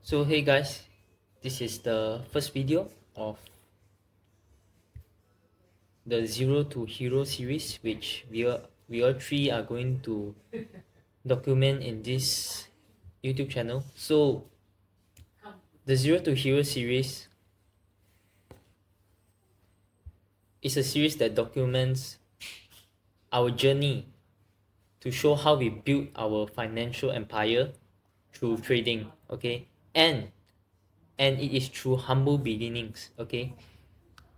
So hey guys, this is the first video of the Zero to Hero series, which we all three are going to document in this YouTube channel. So the Zero to Hero series is a series that documents our journey to show how we built our financial empire through trading, okay? And it is through humble beginnings, okay?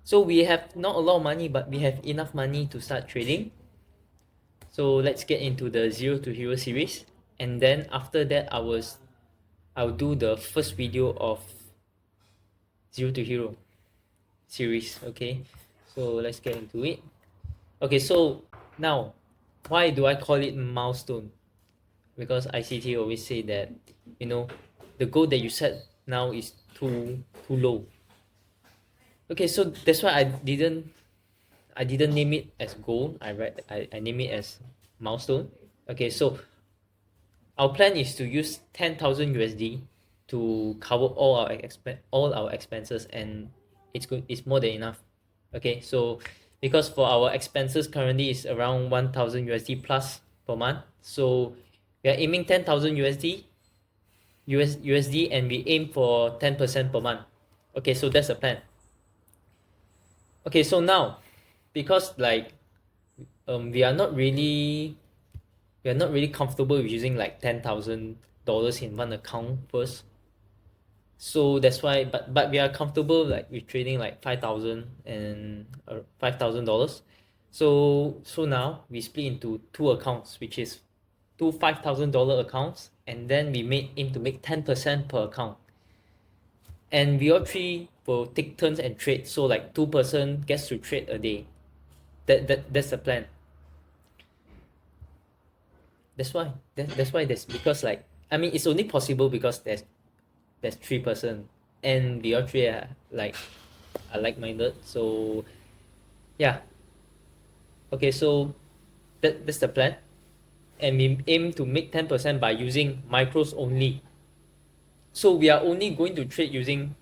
So we have not a lot of money, but we have enough money to start trading. So let's get into the Zero to Hero series, and then after that I'll do the first video of Zero to Hero series. Okay, so let's get into it. Okay, so now why do I call it milestone? Because ICT always say that, you know, the goal that you set now is too low. Okay, so that's why I didn't name it as goal. I name it as milestone. Okay, so our plan is to use 10,000 USD to cover all our expenses, and it's more than enough. Okay, so because for our expenses currently is around 1,000 USD plus per month, so we are aiming 10,000 USD, and we aim for 10% per month. Okay, so that's the plan. Okay, so now because like we are not really comfortable with using like $10,000 in one account first. So that's why, but we are comfortable like with trading like 5,000 and $5,000. So now we split into two accounts, which is two $5,000 accounts, and then we aim to make 10% per account. And we all three will take turns and trade. So like two-person gets to trade a day. That's the plan. That's because like I mean it's only possible because there's three-person, and the other three are like-minded. So yeah. Okay, so that's the plan, and we aim to make 10% by using micros only. So we are only going to trade using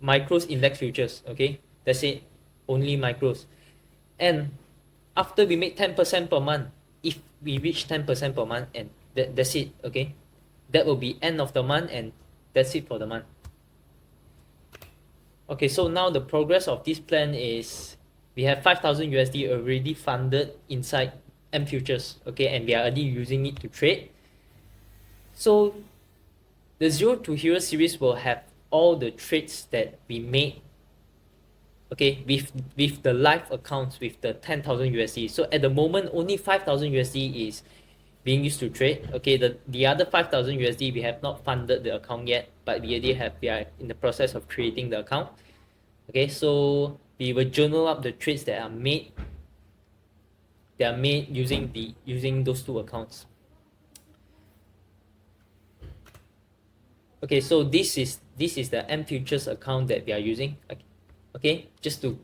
micros index futures. Okay, that's it, only micros. And after we make 10% per month, if we reach 10% per month, and that's it. Okay, that will be end of the month, and that's it for the month. Okay, so now the progress of this plan is we have 5,000 USD already funded inside M futures. Okay, and we are already using it to trade. So the Zero to Hero series will have all the trades that we made, okay, with the live accounts with the 10,000 USD. So at the moment only 5,000 USD is being used to trade. Okay, the other 5,000 USD we have not funded the account yet, but we are in the process of creating the account. Okay, so we will journal up the trades that are made using those two accounts. Okay, so this is the M futures account that we are using. Okay, just to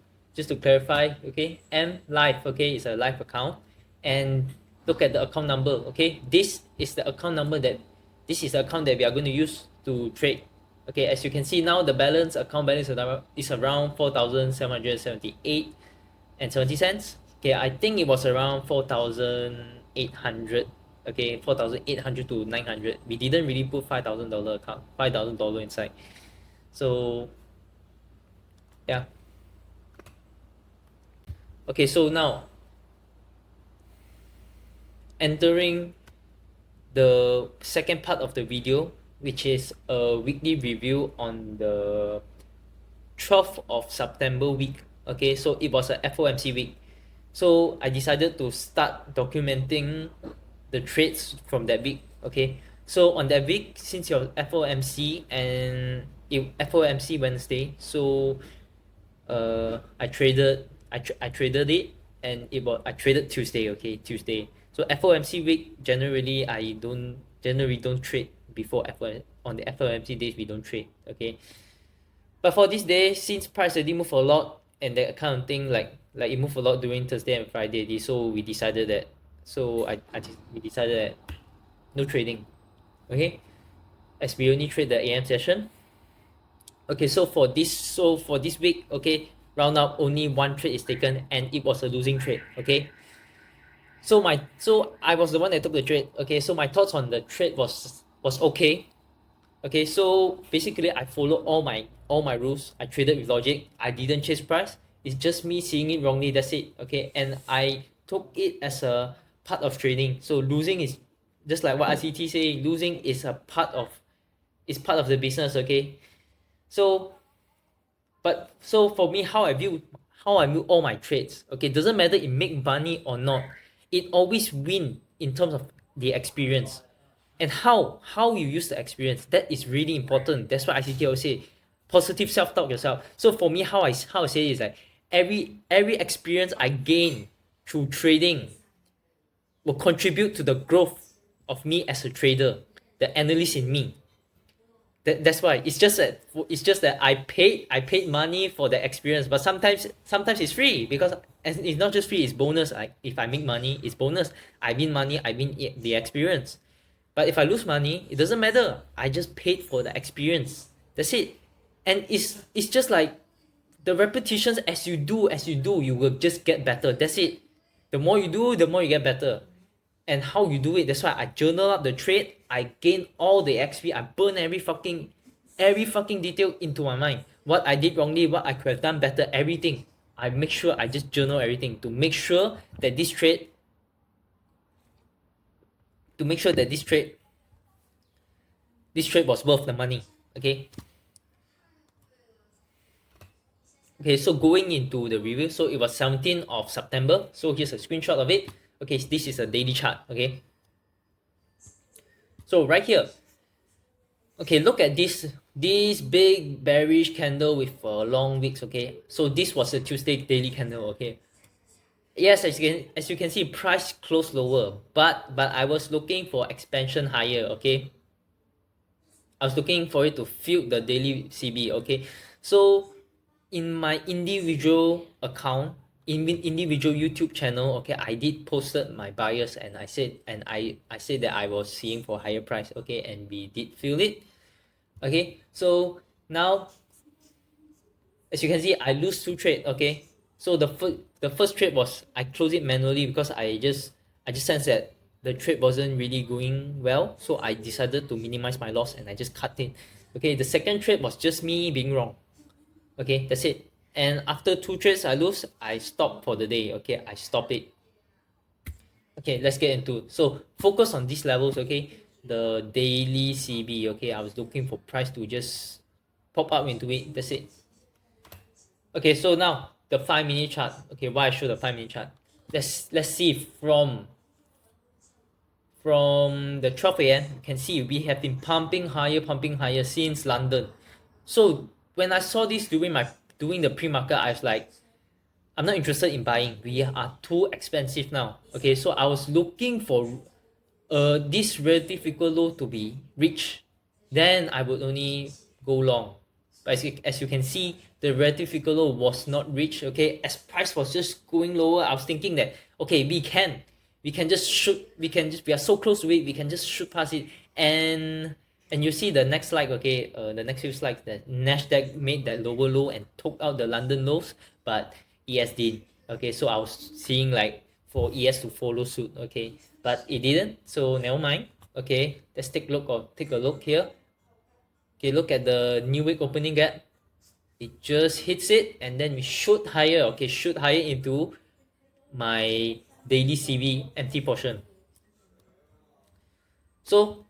clarify, okay, M live, okay, is a live account, and look at the account number. Okay, this is the account that we are going to use to trade. Okay, as you can see now, the account balance is around 4,778 and 70 cents. Okay, I think it was around 4,800. Okay, 4,800 to 900. We didn't really put $5,000 inside. So yeah. Okay, so now entering the second part of the video, which is a weekly review on the 12th of September week. Okay, so it was a FOMC week. So I decided to start documenting the trades from that week. Okay, so on that week, since your FOMC and FOMC Wednesday, so I traded it, and I traded Tuesday. Okay, Tuesday. So FOMC week generally I don't trade before on the FOMC days we don't trade. Okay, but for this day, since price already move a lot and that kind of thing, like it moved a lot during Thursday and Friday, so we decided that, we decided that no trading. Okay, as we only trade the AM session. Okay, so for this week, okay, round up only one trade is taken and it was a losing trade. Okay, so I was the one that took the trade. Okay, so my thoughts on the trade was okay. Okay, so basically I followed all my rules. I traded with logic. I didn't chase price. It's just me seeing it wrongly. That's it. Okay, and I took it as a part of trading. So losing is just like what ICT say. Losing is a part of the business. Okay, so so for me, how I view all my trades. Okay, doesn't matter it make money or not. It always win in terms of the experience, and how you use the experience. That is really important. That's what ICT always say. Positive self talk yourself. So for me, how I say it is like every experience I gain through trading will contribute to the growth of me as a trader, the analyst in me. That's why it's just that I paid money for the experience, but sometimes it's free because it's not just free, it's bonus. Like if I make money, it's bonus. I win money, I win the experience. But if I lose money, it doesn't matter. I just paid for the experience. That's it. And it's just like the repetitions as you do, you will just get better. That's it. The more you do, the more you get better. And how you do it, that's why I journal up the trade. I gain all the XP. I burn every fucking detail into my mind. What I did wrongly, what I could have done better, everything. I make sure I just journal everything to make sure that this trade was worth the money. Okay. Okay, so going into the review, so it was 17th of September. So here's a screenshot of it. Okay, this is a daily chart. Okay, so right here, okay, look at this big bearish candle with long wicks. Okay, so this was a Tuesday daily candle. Okay, yes, as you can see, price closed lower, but I was looking for expansion higher. Okay, I was looking for it to fill the daily CB. Okay, so in my individual account, in individual YouTube channel, okay, I did posted my bias and I said that I was seeing for higher price. Okay, and we did feel it. Okay, so now as you can see, I lose two trade. Okay, so the first trade was I closed it manually because I just sensed that the trade wasn't really going well, so I decided to minimize my loss and I just cut it. Okay, the second trade was just me being wrong. Okay, that's it. And after two trades I lose, I stop for the day. Okay, I stop it. Okay, let's get into, so focus on these levels. Okay, the daily CB. Okay, I was looking for price to just pop up into it. That's it. Okay, so now the 5-minute chart. Okay, why I show the 5-minute chart? Let's see from the 12 a.m. you can see we have been pumping higher since London. So when I saw this during the pre-market, I was like, I'm not interested in buying. We are too expensive now. Okay, so I was looking for this relative equal low to be reached. Then I would only go long. But as you can see, the relative equal low was not reached. Okay, as price was just going lower, I was thinking that okay, we can just shoot, we are so close to it, we can just shoot past it. And you see the next slide. Okay, the next few slides, that Nasdaq made that lower low and took out the London lows, but ES did. Okay, so I was seeing like for ES to follow suit. Okay, but it didn't, so never mind. Okay, let's take a look here. Okay, look at the new week opening gap. It just hits it and then we shoot higher. Okay, shoot higher into my daily CV empty portion. So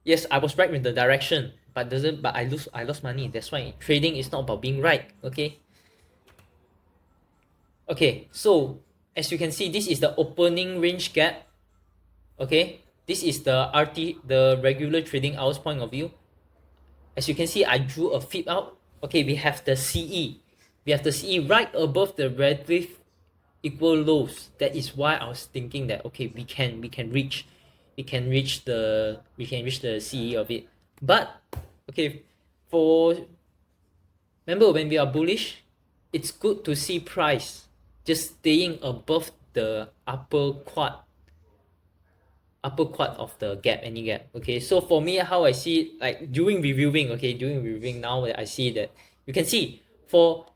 yes, I was right with the direction, but I lost money. That's why trading is not about being right. Okay. Okay, so as you can see, this is the opening range gap. Okay, this is the regular trading hours point of view. As you can see, I drew a fib out. Okay, we have the CE. We have the CE right above the relative equal lows. That is why I was thinking that okay, we can reach the CE of it. But okay, remember when we are bullish, it's good to see price just staying above the upper quad. upper quart of the gap, any gap. Okay, so for me, how I see it, like during reviewing, okay, during reviewing now that I see that you can see for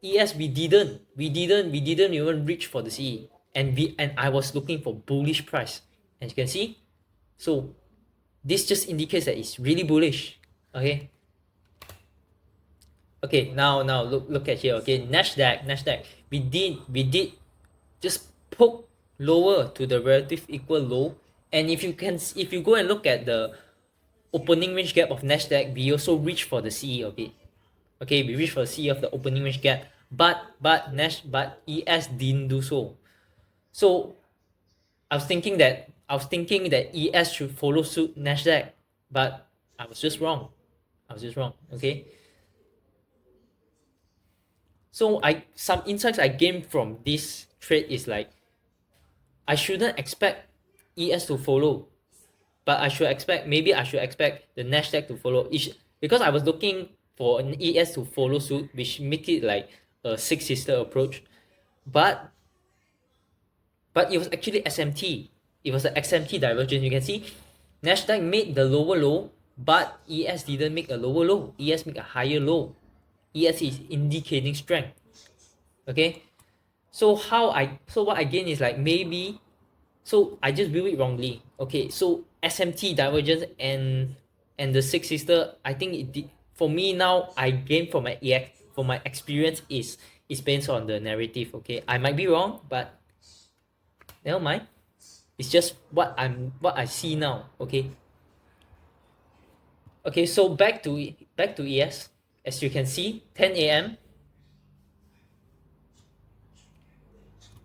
ES we didn't even reach for the CE, and I was looking for bullish price, as you can see. So this just indicates that it's really bullish. Okay. Okay, now look at here. Okay, Nasdaq. We did just poke lower to the relative equal low, and if you go and look at the opening range gap of Nasdaq, we also reach for the CE of it. Okay, we reach for the CE of the opening range gap, but ES didn't do so. So I was thinking that ES should follow suit Nasdaq, but I was just wrong. Okay. So some insights I gained from this trade is like I shouldn't expect ES to follow, but I should expect the Nasdaq to follow each, because I was looking for an ES to follow suit, which make it like a six sister approach, but it was actually SMT. It was the XMT divergence. You can see Nasdaq made the lower low, but ES didn't make a lower low. ES make a higher low. ES is indicating strength. Okay, so what I gain is like maybe, so I just view it wrongly. Okay, so SMT divergence and the six sister, I think it did, for me now I gain from my experience is based on the narrative. Okay, I might be wrong, but never mind. It's just what I see now. Okay. Okay, so back to ES. As you can see, 10 a.m.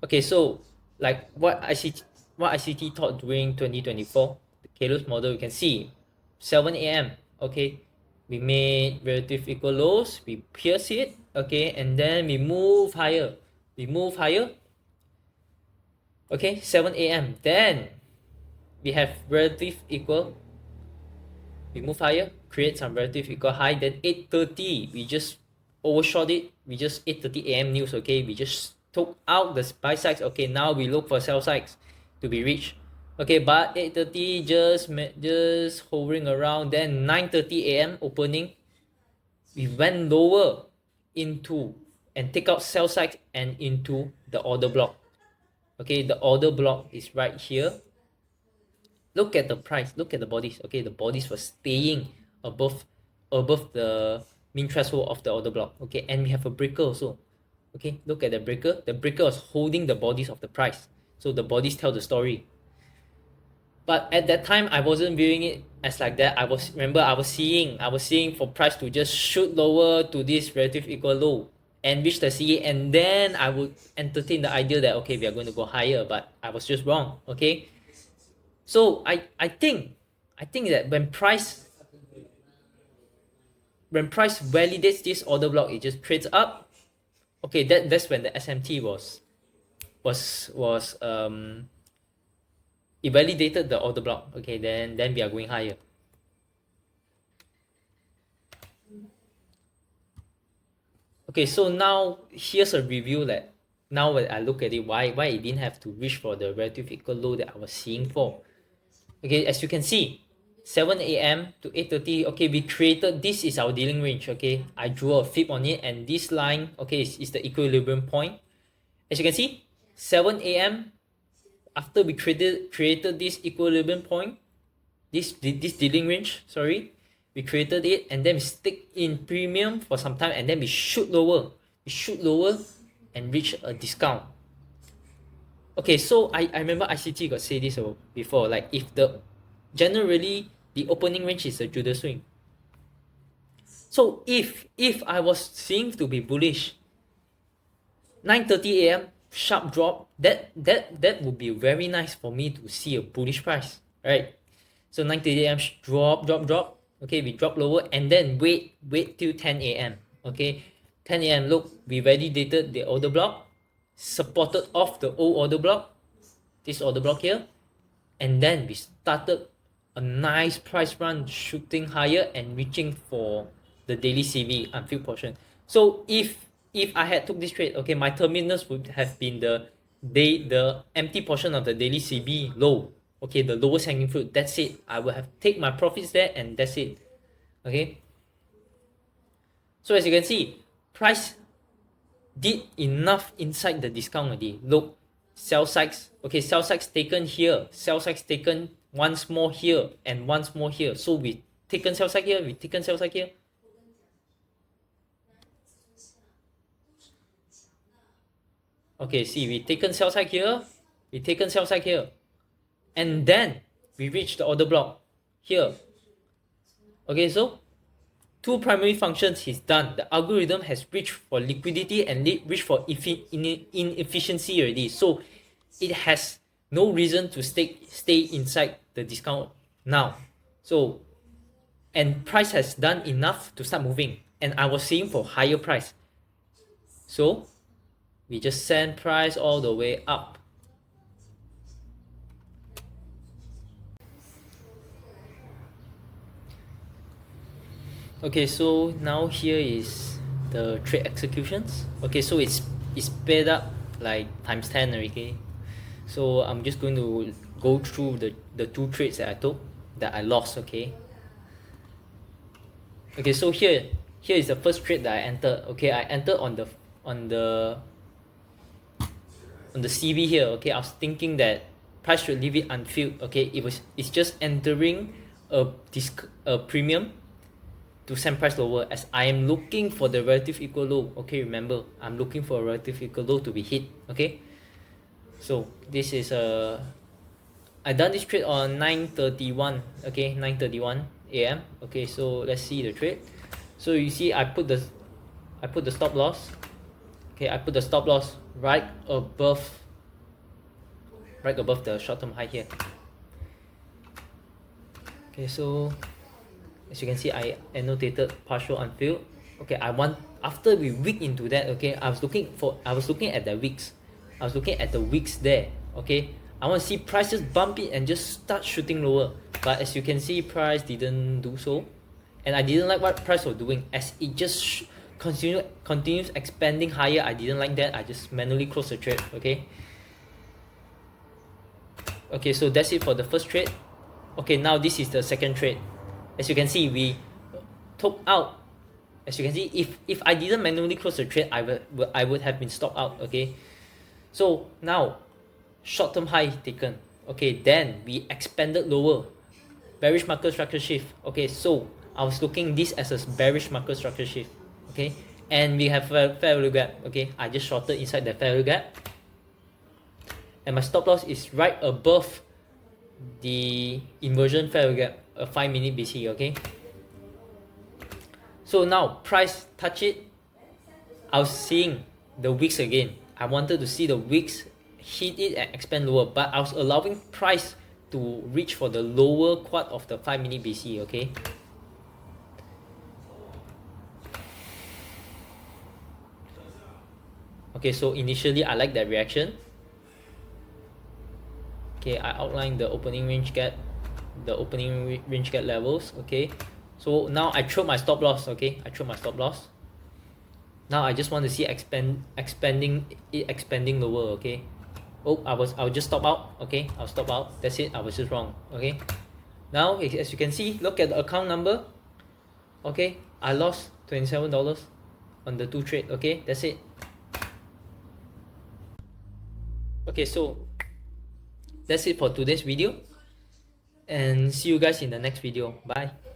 Okay, so like what ICT taught during 2024, the Kalos model, you can see 7 a.m. Okay, we made relative equal lows, we pierce it, okay, and then we move higher. Okay, 7 a.m. Then we have relative equal, we move higher, create some relative equal high, then 8:30 we just overshot it, we just 8:30 a.m. news, okay, we just took out the buy sides. Okay, now we look for sell sides to be reached. Okay, but 8:30 just hovering around, then 9:30 a.m. opening, we went lower into and take out sell side and into the order block. Okay, the order block is right here. Look at the price, look at the bodies. Okay, the bodies were staying above the mean threshold of the order block. Okay, and we have a breaker also. Okay, look at the breaker was holding the bodies of the price, so the bodies tell the story. But at that time I wasn't viewing it as like that. I was seeing for price to just shoot lower to this relative equal low and reach the CA, and then I would entertain the idea that okay, we are going to go higher, but I was just wrong. Okay, so I think that when price validates this order block, it just trades up. Okay, that's when the SMT was it validated the order block. Okay, then we are going higher. Okay, so now here's a review that now when I look at it, why it didn't have to reach for the relative equal low that I was seeing for. Okay, as you can see, 7 a.m. to 8:30. Okay, we created, this is our dealing range. Okay, I drew a fib on it, and this line, okay, is the equilibrium point. As you can see, 7 a.m. after we created this equilibrium point, this dealing range, sorry, we created it, and then we stick in premium for some time, and then we shoot lower and reach a discount. Okay, so I remember ICT got say this before, like if generally the opening range is a Judas swing. So if I was seeing to be bullish, 9:30 a.m. sharp drop, that would be very nice for me to see a bullish price, right? So 9:30 a.m. drop. Okay, we drop lower and then wait till 10 a.m. Okay, 10 a.m. look, we validated the order block, supported off the old order block, this order block here, and then we started a nice price run, shooting higher and reaching for the daily CV unfilled portion. So if I had took this trade, okay, my terminus would have been the the empty portion of the daily CB low. Okay, the lowest hanging fruit. That's it. I will have take my profits there and that's it. Okay. So as you can see, price did enough inside the discount already. Look, sell sides. Okay, sell sides taken here, sell sides taken once more here and once more here. So we taken sell side here, we taken sell side here. Okay, see, we taken sell side here, we taken sell side here, and then we reach the order block here. Okay, so two primary functions is done. The algorithm has reached for liquidity and reached for inefficiency already. So it has no reason to stay inside the discount now. So, and price has done enough to start moving. And I was seeing for higher price. So we just send price all the way up. Okay, so now here is the trade executions. Okay, so it's sped up like times 10 already. So I'm just going to go through the two trades that I took that I lost. Okay. Okay, so here is the first trade that I entered. Okay, I entered on the CB here. Okay, I was thinking that price should leave it unfilled. Okay, it's just entering a premium to send price lower as I am looking for the relative equal low. Okay, remember, I'm looking for a relative equal low to be hit. Okay, so this is I done this trade on 9:31. Okay, 9:31 a.m. Okay, so let's see the trade. So you see I put the stop loss. Okay, I put the stop loss right above the short-term high here. Okay, so as you can see, I annotated partial unfilled. Okay, after we wick into that. Okay, I was looking at the wicks. I was looking at the wicks there. Okay, I want to see price just bump it and just start shooting lower. But as you can see, price didn't do so, and I didn't like what price was doing as it just continues expanding higher. I didn't like that. I just manually closed the trade. Okay, so that's it for the first trade. Okay, now this is the second trade. As you can see, we took out. As you can see, if I didn't manually close the trade, I would have been stopped out. Okay, so now short-term high taken. Okay, then we expanded lower, bearish market structure shift. Okay, so I was looking this as a bearish market structure shift. Okay, and we have a fair value gap. Okay, I just shorted inside the fair value gap, and my stop loss is right above the inversion fair value gap, a 5-minute BC. Okay, so now price touch it. I was seeing the wicks again. I wanted to see the wicks hit it and expand lower, but I was allowing price to reach for the lower quad of the 5-minute BC. Okay, okay, so initially I like that reaction. Okay, I outlined the opening range gap, levels. Okay, so now I throw my stop loss. Okay, I throw my stop loss. Now I just want to see expanding lower. Okay, oh, I'll just stop out. Okay, I'll stop out. That's it. I was just wrong. Okay, now as you can see, look at the account number. Okay, I lost $27 on the two trade. Okay, that's it. Okay, so that's it for today's video, and see you guys in the next video. Bye.